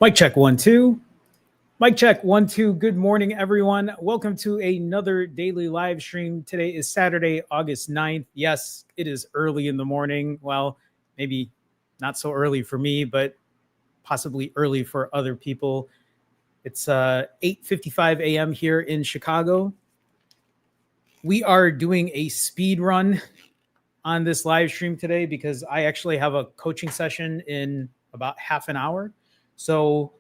Mic check 1 2. Mic check 1 2. Good morning, everyone. Welcome to another daily live stream. Today is Saturday, August 9th. Yes, it is early in the morning. Well, maybe not so early for me, but possibly early for other people. It's 8:55 a.m. here in Chicago. We are doing a speed run on this live stream today because I actually have a coaching session in about half an hour. So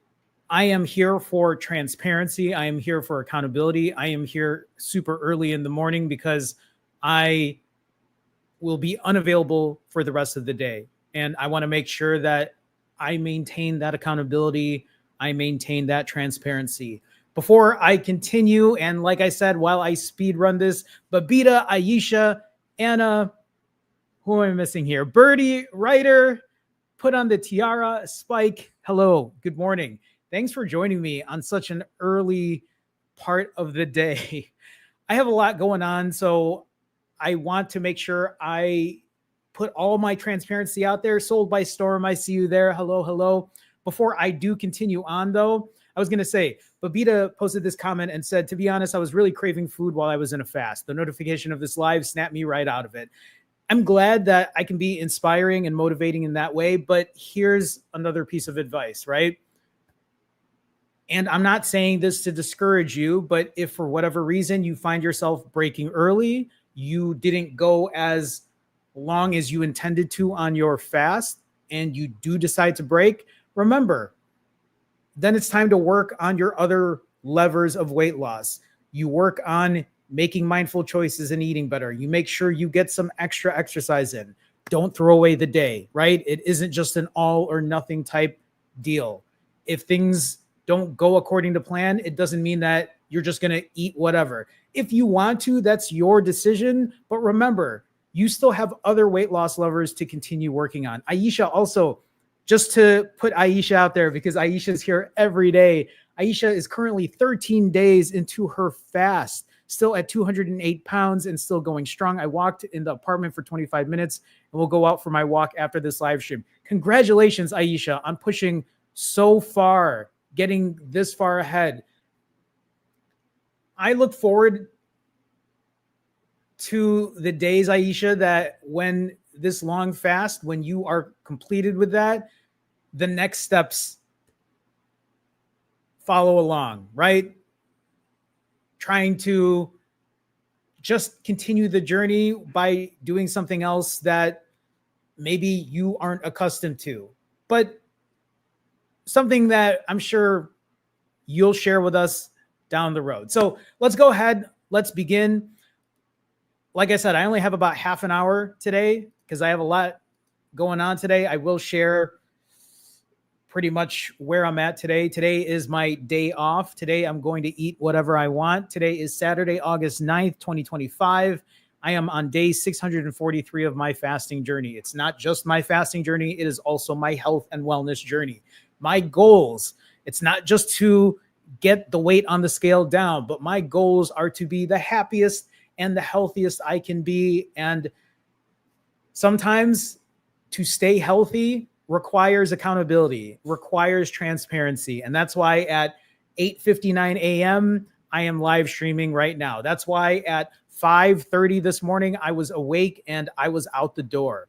I am here for transparency. I am here for accountability. I am here super early in the morning because I will be unavailable for the rest of the day. And I want to make sure that I maintain that accountability. I maintain that transparency. Before I continue, and like I said, while I speed run this, Babita, Aisha, Anna, who am I missing here? Birdie, Ryder, put on the tiara, Spike. Hello, good morning. Thanks for joining me on such an early part of the day. I have a lot going on, so I want to make sure I put all my transparency out there. Sold by Storm, I see you there. Hello, hello. Before I do continue on, though, I was going to say, Babita posted this comment and said, to be honest, I was really craving food while I was in a fast. The notification of this live snapped me right out of it. I'm glad that I can be inspiring and motivating in that way, but here's another piece of advice, right? And I'm not saying this to discourage you, but if for whatever reason you find yourself breaking early, you didn't go as long as you intended to on your fast, and you do decide to break, remember, then it's time to work on your other levers of weight loss. You work on making mindful choices and eating better. You make sure you get some extra exercise in. Don't throw away the day, right? It isn't just an all or nothing type deal. If things don't go according to plan, it doesn't mean that you're just going to eat whatever. If you want to, that's your decision. But remember, you still have other weight loss levers to continue working on. Aisha also, just to put Aisha out there, because Aisha is here every day. Aisha is currently 13 days into her fast, still at 208 pounds and still going strong. I walked in the apartment for 25 minutes and we'll go out for my walk after this live stream. Congratulations, Aisha, on pushing so far, getting this far ahead. I look forward to the days, Aisha, that when this long fast, when you are completed with that, the next steps follow along, right? Trying to just continue the journey by doing something else that maybe you aren't accustomed to, but something that I'm sure you'll share with us down the road. So let's go ahead. Let's begin. Like I said, I only have about half an hour today because I have a lot going on today. I will share pretty much where I'm at today. Today is my day off. Today I'm going to eat whatever I want. Today is Saturday, August 9th, 2025. I am on day 643 of my fasting journey. It's not just my fasting journey. It is also my health and wellness journey. My goals, it's not just to get the weight on the scale down, but my goals are to be the happiest and the healthiest I can be. And sometimes to stay healthy requires accountability, requires transparency. And that's why at 8:59 a.m., I am live streaming right now. That's why at 5:30 this morning, I was awake and I was out the door.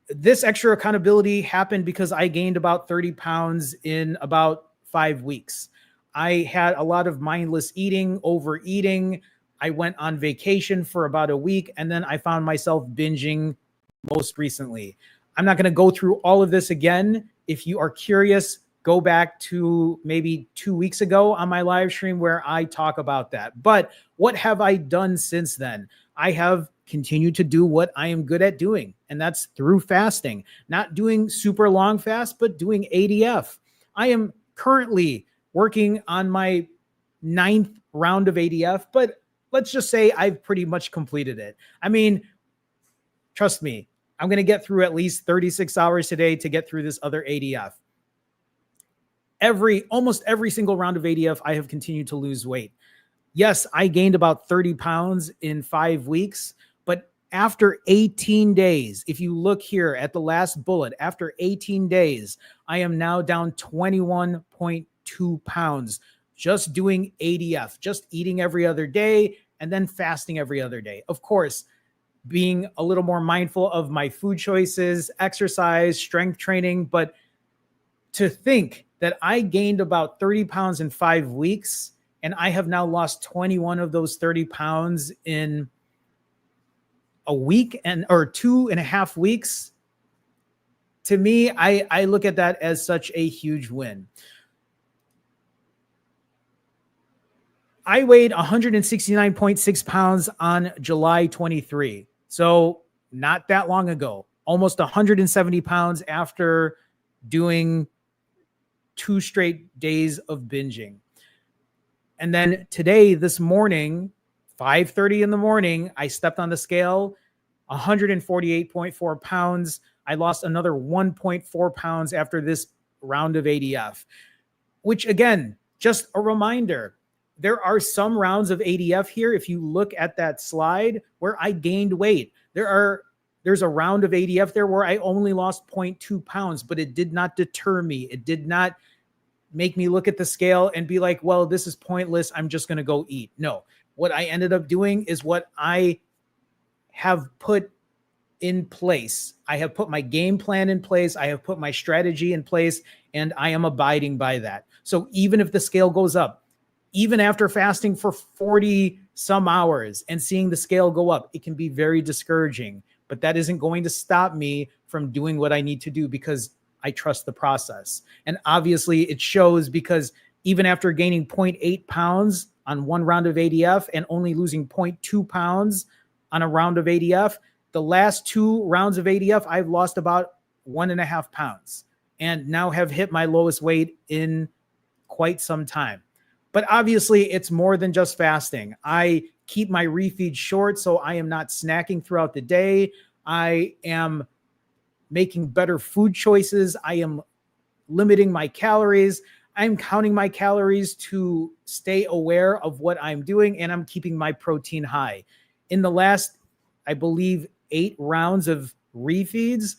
This extra accountability happened because I gained about 30 pounds in about 5 weeks. I had a lot of mindless eating, overeating. I went on vacation for about a week, and then I found myself binging most recently. I'm not going to go through all of this again. If you are curious, go back to maybe 2 weeks ago on my live stream where I talk about that. But what have I done since then? I have continued to do what I am good at doing, and that's through fasting. Not doing super long fast, but doing ADF. I am currently working on my 9th round of ADF, but let's just say I've pretty much completed it. I mean, trust me, I'm going to get through at least 36 hours today to get through this other ADF. Almost every single round of ADF, I have continued to lose weight. Yes, I gained about 30 pounds in 5 weeks, but After 18 days, if you look here at the last bullet, after 18 days, I am now down 21.2 pounds just doing ADF, just eating every other day and then fasting every other day. Of course, being a little more mindful of my food choices, exercise, strength training. But to think that I gained about 30 pounds in 5 weeks, and I have now lost 21 of those 30 pounds in a week or 2.5 weeks. To me, I look at that as such a huge win. I weighed 169.6 pounds on July 23. So not that long ago, almost 170 pounds after doing 2 straight days of binging. And then today, this morning, 5:30 in the morning, I stepped on the scale, 148.4 pounds. I lost another 1.4 pounds after this round of ADF, which again, just a reminder, there are some rounds of ADF here. If you look at that slide where I gained weight, there's a round of ADF there where I only lost 0.2 pounds, but it did not deter me. It did not make me look at the scale and be like, well, this is pointless, I'm just going to go eat. No, what I ended up doing is what I have put in place. I have put my game plan in place. I have put my strategy in place, and I am abiding by that. So even if the scale goes up, even after fasting for 40 some hours and seeing the scale go up, it can be very discouraging, but that isn't going to stop me from doing what I need to do because I trust the process. And obviously it shows, because even after gaining 0.8 pounds on one round of ADF and only losing 0.2 pounds on a round of ADF, the last 2 rounds of ADF, I've lost about 1.5 pounds and now have hit my lowest weight in quite some time. But obviously it's more than just fasting. I keep my refeed short, so I am not snacking throughout the day. I am making better food choices. I am limiting my calories. I'm counting my calories to stay aware of what I'm doing, and I'm keeping my protein high. In the last, I believe, 8 rounds of refeeds,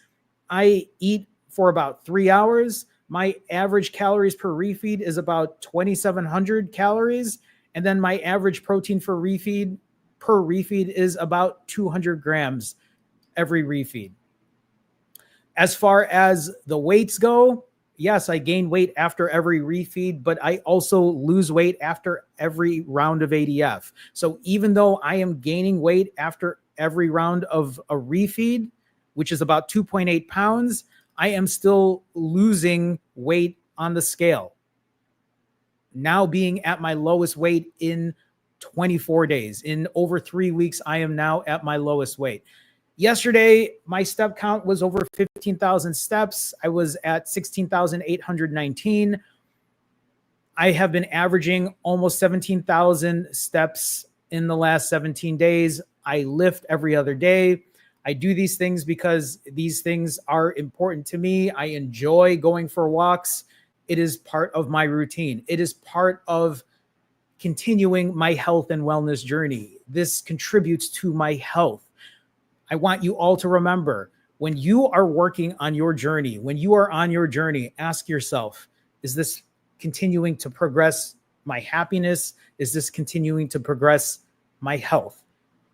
I eat for about 3 hours. My average calories per refeed is about 2,700 calories. And then my average protein per refeed is about 200 grams every refeed. As far as the weights go, yes, I gain weight after every refeed, but I also lose weight after every round of ADF. So even though I am gaining weight after every round of a refeed, which is about 2.8 pounds, I am still losing weight on the scale. Now being at my lowest weight in 24 days. In over 3 weeks, I am now at my lowest weight. Yesterday, my step count was over 15,000 steps. I was at 16,819. I have been averaging almost 17,000 steps in the last 17 days. I lift every other day. I do these things because these things are important to me. I enjoy going for walks. It is part of my routine. It is part of continuing my health and wellness journey. This contributes to my health. I want you all to remember, when you are working on your journey, when you are on your journey, ask yourself, is this continuing to progress my happiness? Is this continuing to progress my health?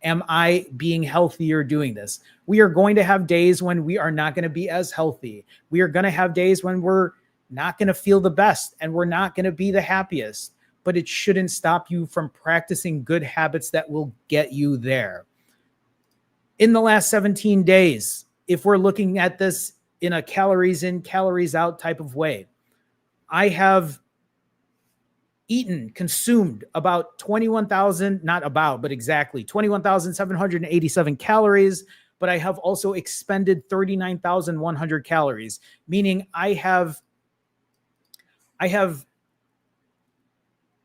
Am I being healthier doing this? We are going to have days when we are not going to be as healthy. We are going to have days when we're not going to feel the best and we're not going to be the happiest, but it shouldn't stop you from practicing good habits that will get you there. In the last 17 days, if we're looking at this in a calories in, calories out type of way, I have consumed about 21,000, not about, but exactly 21,787 calories, but I have also expended 39,100 calories, meaning I have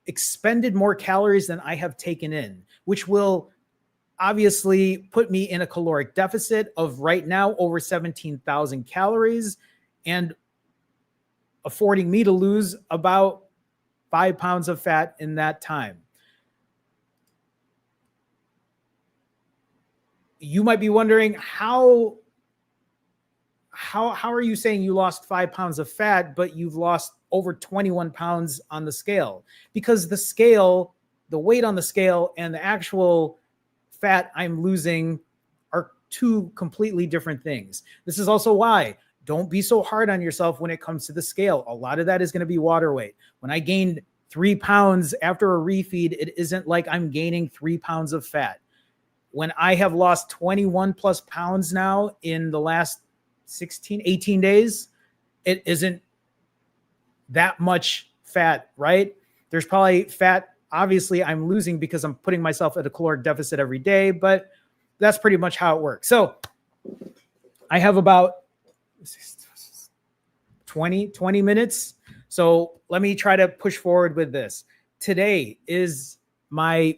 expended more calories than I have taken in, which will obviously put me in a caloric deficit of right now over 17,000 calories and affording me to lose about 5 pounds of fat in that time. you might be wondering how are you saying you lost 5 pounds of fat, but you've lost over 21 pounds on the scale? Because the scale, the weight on the scale and the actual fat I'm losing are two completely different things. This is also why don't be so hard on yourself when it comes to the scale. A lot of that is going to be water weight. When I gained 3 pounds after a refeed, it isn't like I'm gaining 3 pounds of fat. When I have lost 21 plus pounds now in the last 16, 18 days, it isn't that much fat, right? There's probably fat, obviously, I'm losing because I'm putting myself at a caloric deficit every day, but that's pretty much how it works. So I have about 20 minutes. So let me try to push forward with this. Today is my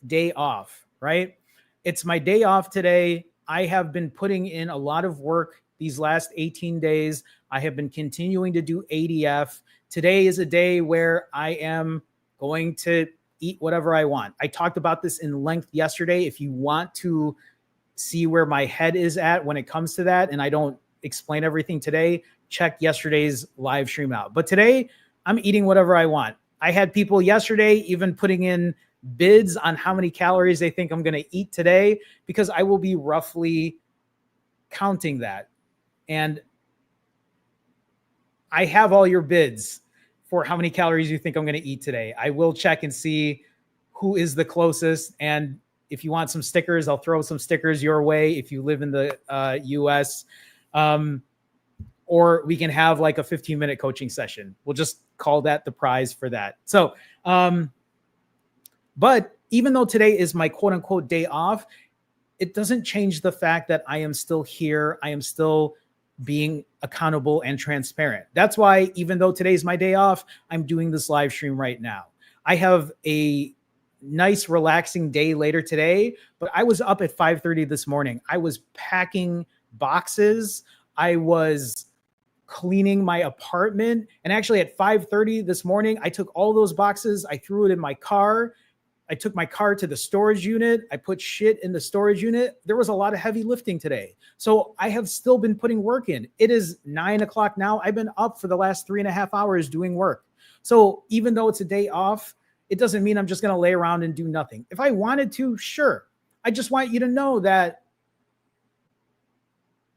day off, right? It's my day off today. I have been putting in a lot of work these last 18 days. I have been continuing to do ADF. Today is a day where I am going to eat whatever I want. I talked about this in length yesterday. If you want to see where my head is at when it comes to that, and I don't explain everything today, check yesterday's live stream out. But today, I'm eating whatever I want. I had people yesterday even putting in bids on how many calories they think I'm going to eat today, because I will be roughly counting that. And I have all your bids for how many calories you think I'm going to eat today. I will check and see who is the closest. And if you want some stickers, I'll throw some stickers your way if you live in the US. Or we can have like a 15-minute coaching session. We'll just call that the prize for that. So, but even though today is my quote unquote day off, it doesn't change the fact that I am still here. I am still being accountable and transparent. That's why, even though today's my day off, I'm doing this live stream right now. I have a nice, relaxing day later today, but I was up at 5:30 this morning. I was packing boxes. I was cleaning my apartment. And actually at 5:30 this morning, I took all those boxes. I threw it in my car. I took my car to the storage unit. I put shit in the storage unit. There was a lot of heavy lifting today. So I have still been putting work in. It is 9 o'clock now. I've been up for the last 3.5 hours doing work. So even though it's a day off, it doesn't mean I'm just going to lay around and do nothing. If I wanted to, sure. I just want you to know that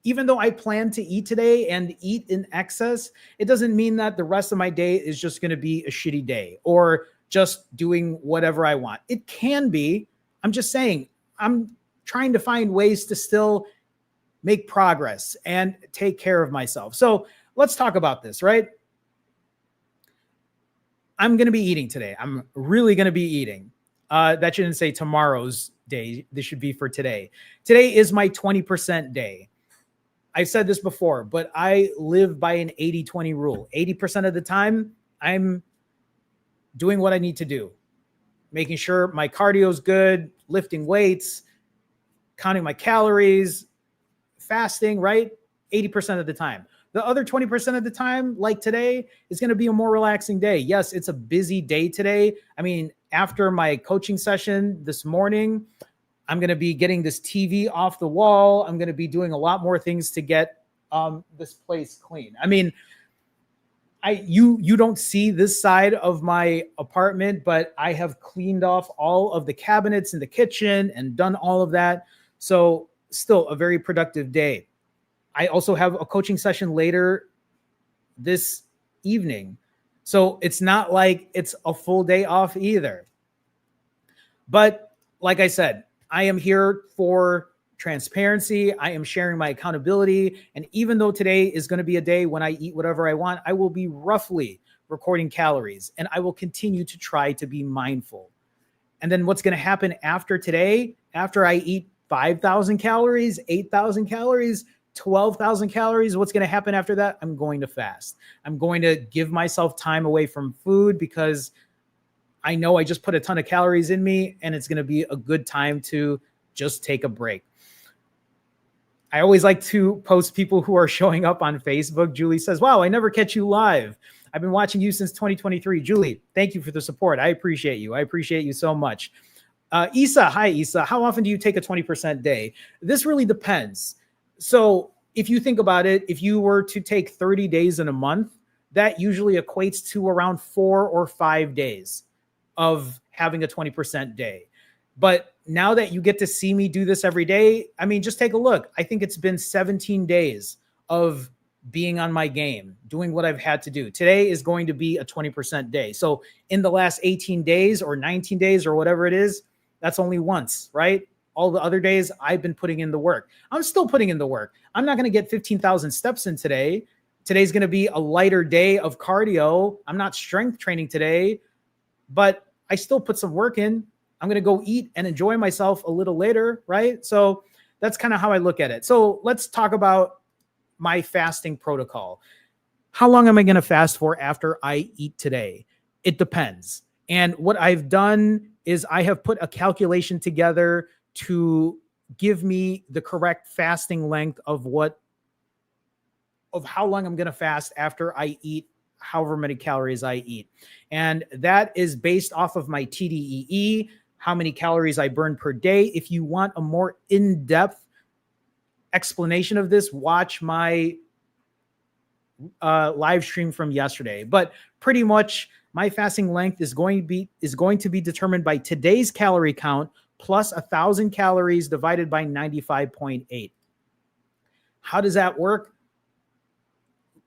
even though I plan to eat today and eat in excess, it doesn't mean that the rest of my day is just going to be a shitty day or just doing whatever I want. It can be. I'm just saying, I'm trying to find ways to still make progress and take care of myself. So let's talk about this, right? I'm going to be eating today. I'm really going to be eating. That shouldn't say tomorrow's day. This should be for today. Today is my 20% day. I've said this before, but I live by an 80-20 rule. 80% of the time, I'm doing what I need to do, making sure my cardio is good, lifting weights, counting my calories, fasting, right? 80% of the time. The other 20% of the time, like today, is going to be a more relaxing day. Yes, it's a busy day today. I mean, after my coaching session this morning, I'm going to be getting this TV off the wall. I'm going to be doing a lot more things to get this place clean. I mean, you don't see this side of my apartment, but I have cleaned off all of the cabinets in the kitchen and done all of that. So still a very productive day. I also have a coaching session later this evening. So it's not like it's a full day off either. But like I said, I am here for transparency. I am sharing my accountability. And even though today is going to be a day when I eat whatever I want, I will be roughly recording calories, and I will continue to try to be mindful. And then what's going to happen after today, after I eat 5,000 calories, 8,000 calories, 12,000 calories, what's going to happen after that? I'm going to fast. I'm going to give myself time away from food because I know I just put a ton of calories in me, and it's going to be a good time to just take a break. I always like to post people who are showing up on Facebook. Julie says, wow, I never catch you live. I've been watching you since 2023. Julie, thank you for the support. I appreciate you. I appreciate you so much. Isa, hi, Isa. How often do you take a 20% day? This really depends. So if you think about it, if you were to take 30 days in a month, that usually equates to around 4 or 5 days of having a 20% day. But now that you get to see me do this every day, I mean, just take a look. I think it's been 17 days of being on my game, doing what I've had to do. Today is going to be a 20% day. So in the last 18 days or 19 days or whatever it is, that's only once, right? All the other days I've been putting in the work. I'm still putting in the work. I'm not going to get 15,000 steps in today. Today's going to be a lighter day of cardio. I'm not strength training today, but I still put some work in. I'm going to go eat and enjoy myself a little later, right? So that's kind of how I look at it. So let's talk about my fasting protocol. How long am I going to fast for after I eat today? It depends. And what I've done is I have put a calculation together to give me the correct fasting length of how long I'm going to fast after I eat however many calories I eat. And that is based off of my TDEE, how many calories I burn per day. If you want a more in-depth explanation of this, watch my live stream from yesterday. But pretty much my fasting length is going to be determined by today's calorie count plus 1,000 calories divided by 95.8. How does that work?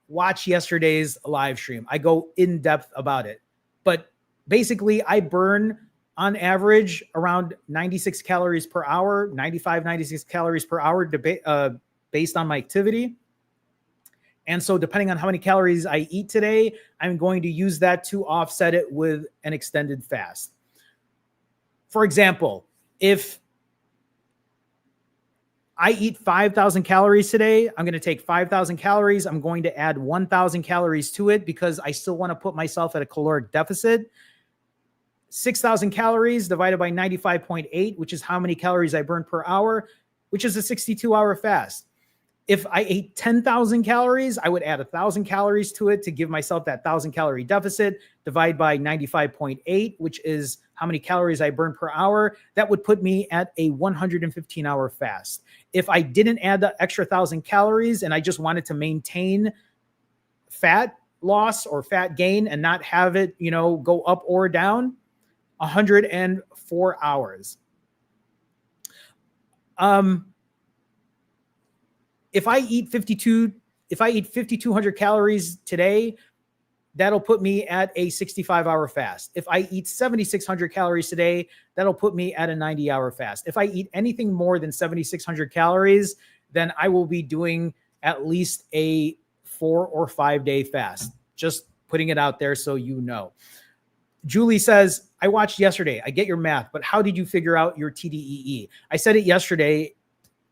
Watch yesterday's live stream. I go in depth about it. But basically, I burn on average around 96 calories per hour, 96 calories per hour based on my activity. And so depending on how many calories I eat today, I'm going to use that to offset it with an extended fast. For example, if I eat 5,000 calories today, I'm going to take 5,000 calories. I'm going to add 1,000 calories to it because I still want to put myself at a caloric deficit. 6,000 calories divided by 95.8, which is how many calories I burn per hour, which is a 62-hour fast. If I ate 10,000 calories, I would add 1,000 calories to it to give myself that 1,000 calorie deficit, divide by 95.8, which is how many calories I burn per hour. That would put me at a 115-hour fast. If I didn't add the extra 1,000 calories and I just wanted to maintain fat loss or fat gain and not have it, go up or down, 104 hours. If I eat 5,200 calories today, that'll put me at a 65-hour fast. If I eat 7,600 calories today, that'll put me at a 90-hour fast. If I eat anything more than 7,600 calories, then I will be doing at least a 4 or 5 day fast. Just putting it out there so you know. Julie says, I watched yesterday. I get your math, but how did you figure out your TDEE? I said it yesterday.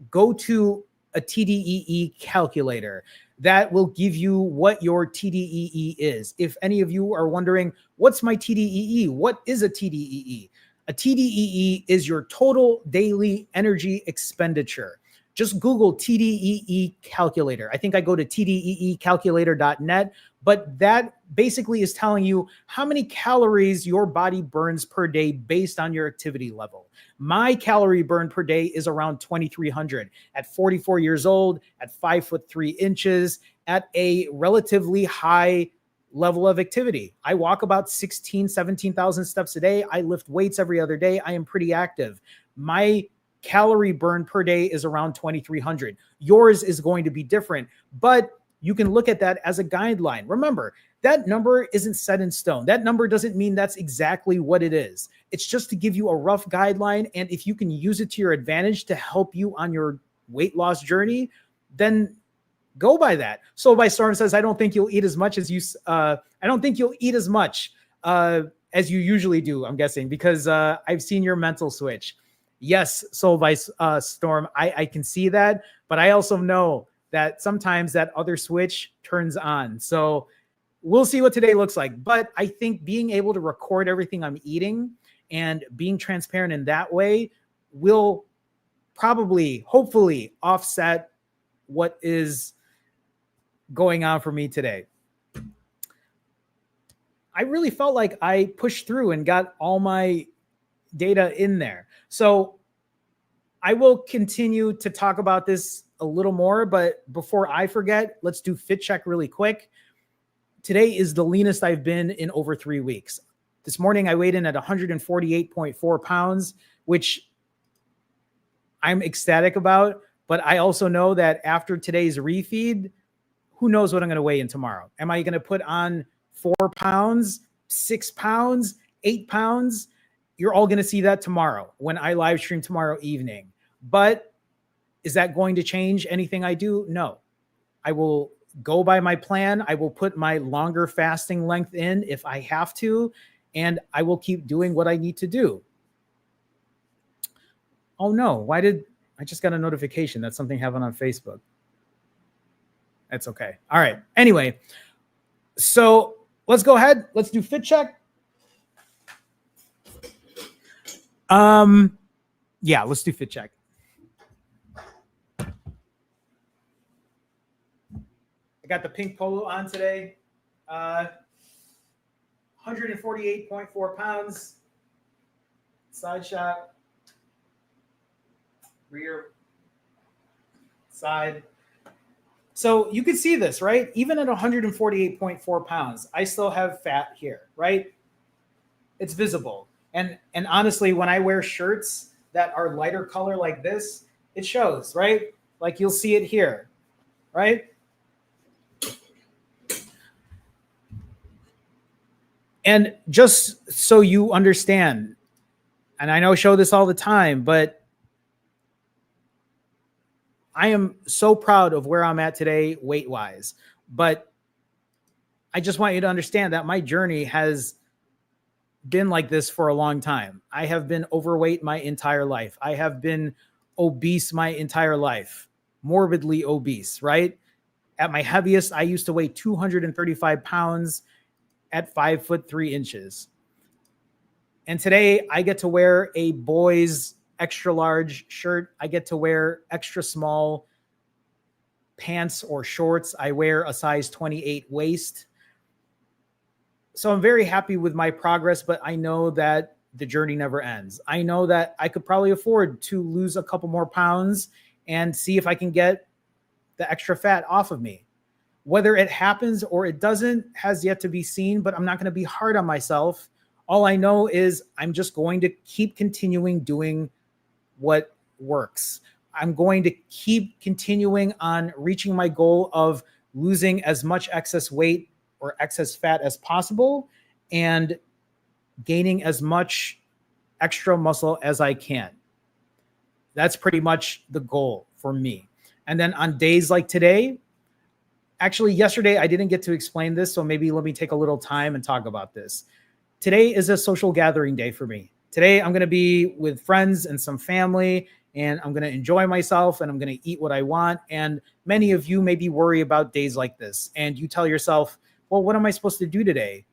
Go to a TDEE calculator. That will give you what your TDEE is. If any of you are wondering, what's my TDEE? What is a TDEE? A TDEE is your total daily energy expenditure. Just Google TDEE calculator. I think I go to tdeecalculator.net, but that basically is telling you how many calories your body burns per day based on your activity level. My calorie burn per day is around 2,300 at 44 years old, at 5'3" at a relatively high level of activity. I walk about 17,000 steps a day. I lift weights every other day. I am pretty active. My calorie burn per day is around 2,300. Yours is going to be different, but you can look at that as a guideline. Remember, that number isn't set in stone. That number doesn't mean that's exactly what it is. It's just to give you a rough guideline. And if you can use it to your advantage to help you on your weight loss journey, then go by that. So by Storm says, I don't think you'll eat as much as you usually do, I'm guessing, because I've seen your mental switch. Yes, Soul by Storm, I can see that, but I also know that sometimes that other switch turns on. So we'll see what today looks like. But I think being able to record everything I'm eating and being transparent in that way will probably, hopefully, offset what is going on for me today. I really felt like I pushed through and got all my data in there. So I will continue to talk about this a little more, but before I forget, let's do fit check really quick. Today is the leanest I've been in over 3 weeks. This morning I weighed in at 148.4 pounds, which I'm ecstatic about, but I also know that after today's refeed, who knows what I'm going to weigh in tomorrow? Am I going to put on 4 pounds, 6 pounds, 8 pounds? You're all going to see that tomorrow when I live stream tomorrow evening. But is that going to change anything I do? No. I will go by my plan. I will put my longer fasting length in if I have to, and I will keep doing what I need to do. Oh no, why did I just got a notification that something happened on Facebook? That's okay. All right. Anyway, so let's go ahead. Let's do fit check. Yeah, let's do fit check. I got the pink polo on today. 148.4 pounds. Side shot. Rear. Side. So you can see this, right? Even at 148.4 pounds, I still have fat here, right? It's visible. And honestly, when I wear shirts that are lighter color like this, it shows, right? Like you'll see it here, right? And just so you understand, and I know I show this all the time, but I am so proud of where I'm at today weight-wise. But I just want you to understand that my journey has been like this for a long time. I have been overweight my entire life. I have been obese my entire life, morbidly obese, right? At my heaviest, I used to weigh 235 pounds at 5'3". And today I get to wear a boy's extra large shirt. I get to wear extra small pants or shorts. I wear a size 28 waist. So I'm very happy with my progress, but I know that the journey never ends. I know that I could probably afford to lose a couple more pounds and see if I can get the extra fat off of me. Whether it happens or it doesn't has yet to be seen, but I'm not going to be hard on myself. All I know is I'm just going to keep continuing doing what works. I'm going to keep continuing on reaching my goal of losing as much excess weight or excess fat as possible and gaining as much extra muscle as I can. That's pretty much the goal for me. And then on days like today, actually yesterday I didn't get to explain this, so maybe let me take a little time and talk about this. Today is a social gathering day for me. Today I'm going to be with friends and some family, and I'm going to enjoy myself, and I'm going to eat what I want. And many of you maybe worry about days like this, and you tell yourself, well, what am I supposed to do today?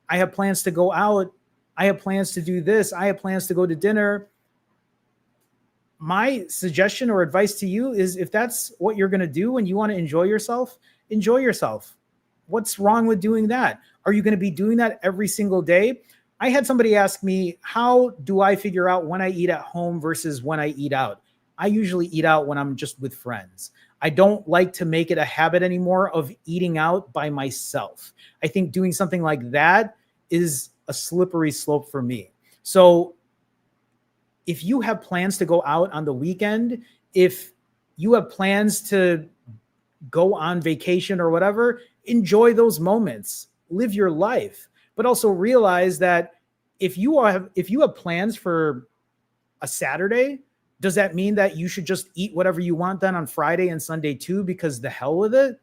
I have plans to go out. I have plans to do this. I have plans to go to dinner. My suggestion or advice to you is if that's what you're going to do and you want to enjoy yourself, enjoy yourself. What's wrong with doing that? Are you going to be doing that every single day? I had somebody ask me, how do I figure out when I eat at home versus when I eat out? I usually eat out when I'm just with friends. I don't like to make it a habit anymore of eating out by myself. I think doing something like that is a slippery slope for me. So if you have plans to go out on the weekend, if you have plans to go on vacation or whatever, enjoy those moments, live your life, but also realize that if you have plans for a Saturday, does that mean that you should just eat whatever you want then on Friday and Sunday too, because the hell with it?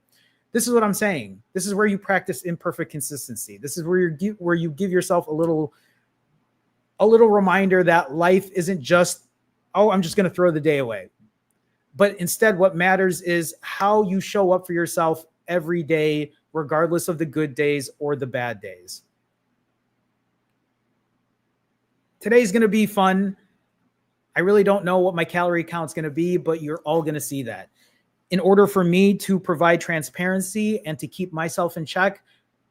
This is what I'm saying. This is where you practice imperfect consistency. This is where you give yourself a little reminder that life isn't just, oh, I'm just going to throw the day away. But instead, what matters is how you show up for yourself every day, regardless of the good days or the bad days. Today's going to be fun. I really don't know what my calorie count's going to be, but you're all going to see that. In order for me to provide transparency and to keep myself in check,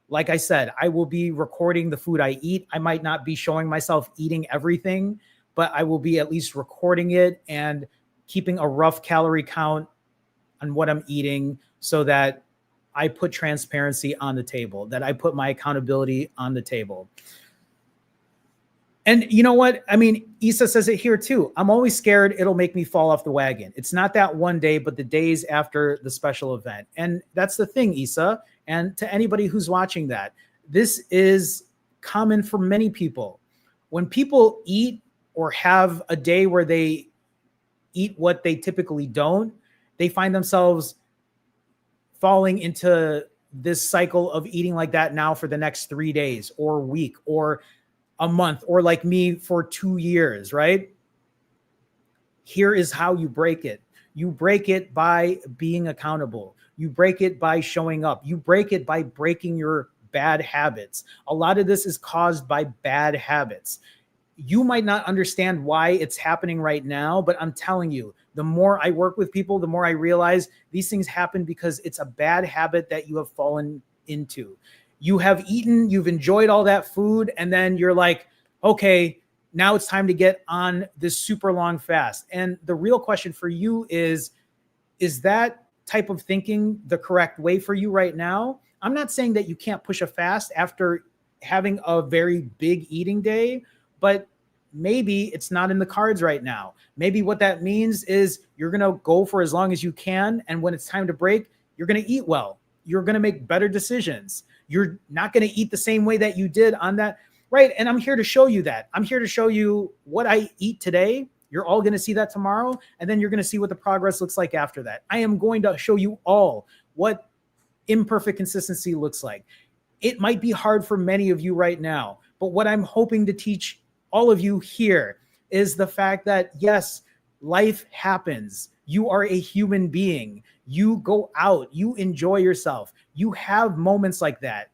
Like I said, I will be recording the food I eat. I might not be showing myself eating everything, but I will be at least recording it and keeping a rough calorie count on what I'm eating so that I put transparency on the table, that I put my accountability on the table. And you know what? I mean, Issa says it here too. I'm always scared it'll make me fall off the wagon. It's not that one day, but the days after the special event. And that's the thing, Issa. And to anybody who's watching that, this is common for many people. When people eat or have a day where they eat what they typically don't, they find themselves falling into this cycle of eating like that now for the next 3 days or week or a month, or like me for 2 years, right? Here is how you break it. You break it by being accountable. You break it by showing up. You break it by breaking your bad habits. A lot of this is caused by bad habits. You might not understand why it's happening right now, but I'm telling you, the more I work with people, the more I realize these things happen because it's a bad habit that you have fallen into. You have eaten, you've enjoyed all that food, and then you're like, okay, now it's time to get on this super long fast. And the real question for you is that type of thinking the correct way for you right now? I'm not saying that you can't push a fast after having a very big eating day, but maybe it's not in the cards right now. Maybe what that means is you're going to go for as long as you can. And when it's time to break, you're going to eat well. You're going to make better decisions. You're not going to eat the same way that you did on that. Right. And I'm here to show you that. I'm here to show you what I eat today. You're all going to see that tomorrow. And then you're going to see what the progress looks like after that. I am going to show you all what imperfect consistency looks like. It might be hard for many of you right now, but what I'm hoping to teach all of you here is the fact that, yes, life happens. You are a human being. You go out, you enjoy yourself. You have moments like that.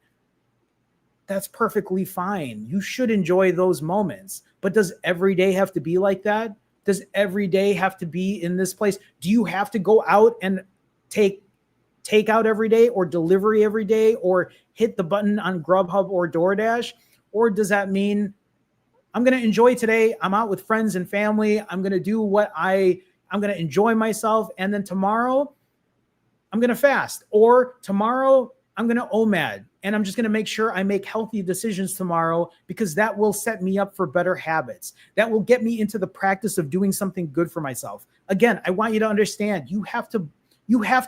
That's perfectly fine. You should enjoy those moments. But does every day have to be like that? Does every day have to be in this place? Do you have to go out and take out every day or delivery every day or hit the button on Grubhub or DoorDash? Or does that mean I'm going to enjoy today? I'm out with friends and family. I'm going to do what I'm going to enjoy myself. And then tomorrow I'm going to fast, or tomorrow I'm going to OMAD, and I'm just going to make sure I make healthy decisions tomorrow because that will set me up for better habits. That will get me into the practice of doing something good for myself. Again, I want you to understand you have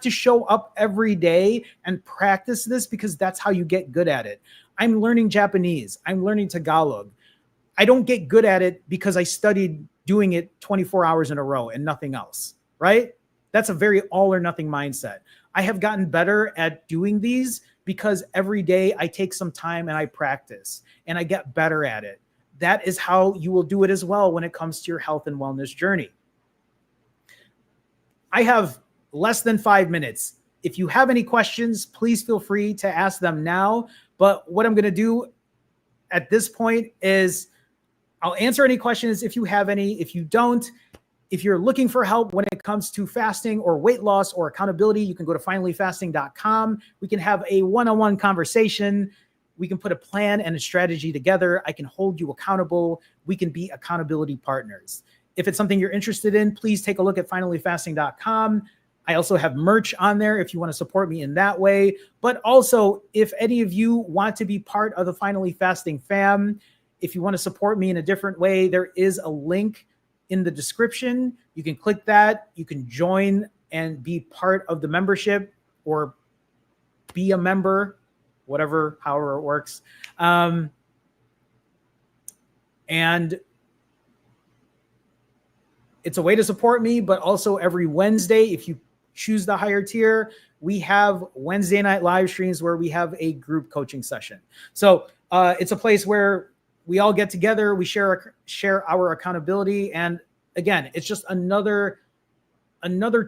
to show up every day and practice this because that's how you get good at it. I'm learning Japanese. I'm learning Tagalog. I don't get good at it because I studied doing it 24 hours in a row and nothing else, right? That's a very all or nothing mindset. I have gotten better at doing these because every day I take some time and I practice and I get better at it. That is how you will do it as well when it comes to your health and wellness journey. I have less than 5 minutes. If you have any questions, please feel free to ask them now. But what I'm going to do at this point is I'll answer any questions if you have any. If you don't, if you're looking for help when it comes to fasting or weight loss or accountability, you can go to finallyfasting.com. We can have a one-on-one conversation. We can put a plan and a strategy together. I can hold you accountable. We can be accountability partners. If it's something you're interested in, please take a look at finallyfasting.com. I also have merch on there if you want to support me in that way. But also, if any of you want to be part of the Finally Fasting fam, if you want to support me in a different way, there is a link in the description. You can click that. You can join and be part of the membership or be a member, however it works. And it's a way to support me, but also every Wednesday, if you choose the higher tier, we have Wednesday night live streams where we have a group coaching session. So it's a place where we all get together, we share our accountability. And again, it's just another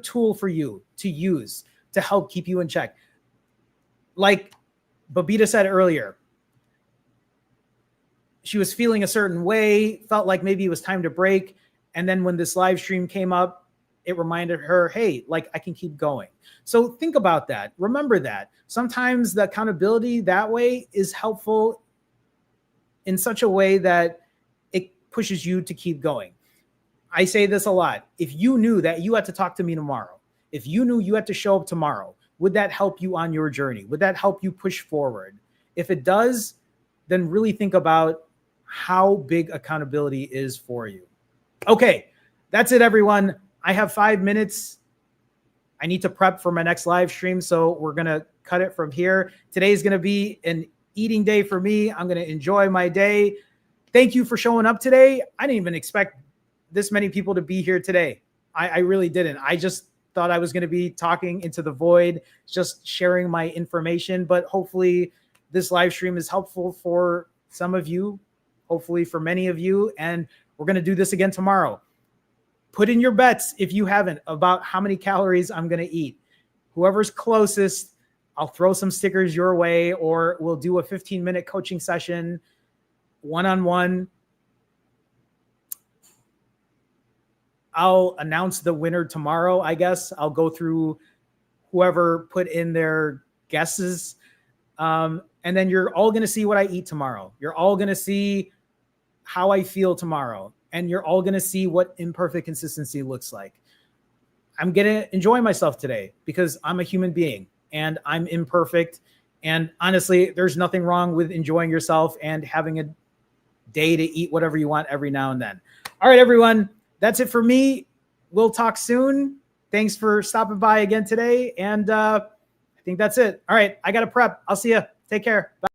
tool for you to use to help keep you in check. Like Babita said earlier, she was feeling a certain way, felt like maybe it was time to break. And then when this live stream came up, it reminded her, hey, like I can keep going. So think about that. Remember that. Sometimes the accountability that way is helpful in such a way that it pushes you to keep going. I say this a lot. If you knew that you had to talk to me tomorrow, if you knew you had to show up tomorrow, would that help you on your journey? Would that help you push forward? If it does, then really think about how big accountability is for you. Okay, that's it, everyone. I have 5 minutes. I need to prep for my next live stream, so we're going to cut it from here. Today is going to be an eating day for me. I'm going to enjoy my day. Thank you for showing up today. I didn't even expect this many people to be here today. I really didn't. I just thought I was going to be talking into the void, just sharing my information, but hopefully this live stream is helpful for some of you, hopefully for many of you, and we're going to do this again tomorrow. Put in your bets, if you haven't, about how many calories I'm going to eat. Whoever's closest, I'll throw some stickers your way, or we'll do a 15-minute coaching session, one-on-one. I'll announce the winner tomorrow, I guess. I'll go through whoever put in their guesses. And then you're all going to see what I eat tomorrow. You're all going to see how I feel tomorrow. And you're all going to see what imperfect consistency looks like. I'm going to enjoy myself today because I'm a human being and I'm imperfect. And honestly, there's nothing wrong with enjoying yourself and having a day to eat whatever you want every now and then. All right, everyone. That's it for me. We'll talk soon. Thanks for stopping by again today. And I think that's it. All right. I got to prep. I'll see you. Take care. Bye.